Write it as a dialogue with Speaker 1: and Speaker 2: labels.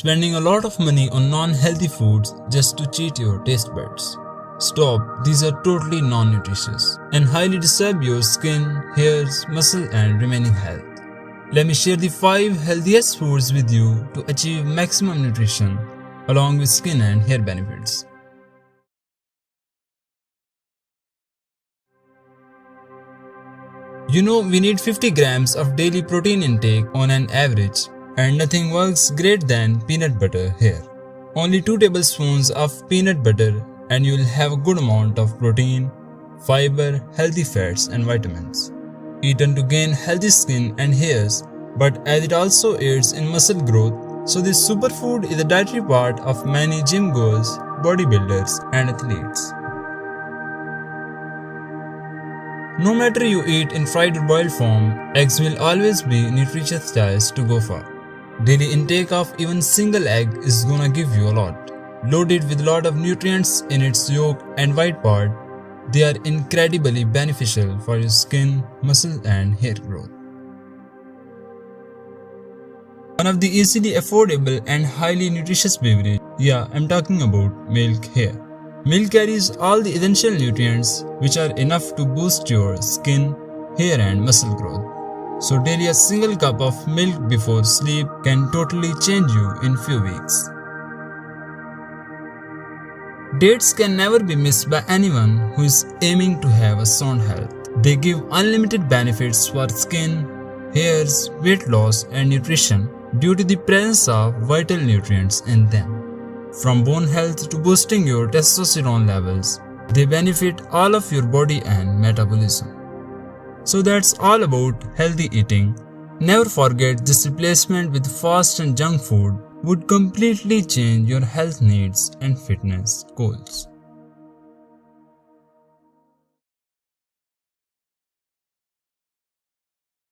Speaker 1: spending a lot of money on non-healthy foods just to cheat your taste buds. Stop, these are totally non-nutritious and highly disturb your skin, hairs, muscle and remaining health. Let me share the 5 healthiest foods with you to achieve maximum nutrition along with skin and hair benefits. You know, we need 50 grams of daily protein intake on an average, and nothing works great than peanut butter here. Only 2 tablespoons of peanut butter and you will have a good amount of protein, fiber, healthy fats and vitamins. Eaten to gain healthy skin and hairs, but as it also aids in muscle growth, so this superfood is a dietary part of many gym goers, bodybuilders and athletes. No matter you eat in fried or boiled form, eggs will always be nutritious choice to go for. Daily intake of even single egg is gonna give you a lot. Loaded with lot of nutrients in its yolk and white part, they are incredibly beneficial for your skin, muscle and hair growth. One of the easily affordable and highly nutritious beverage, I'm talking about milk here. Milk carries all the essential nutrients which are enough to boost your skin, hair and muscle growth. So daily a single cup of milk before sleep can totally change you in few weeks. Dates can never be missed by anyone who is aiming to have a sound health. They give unlimited benefits for skin, hairs, weight loss and nutrition due to the presence of vital nutrients in them. From bone health to boosting your testosterone levels, they benefit all of your body and metabolism. So that's all about healthy eating. Never forget this replacement with fast and junk food would completely change your health needs and fitness goals.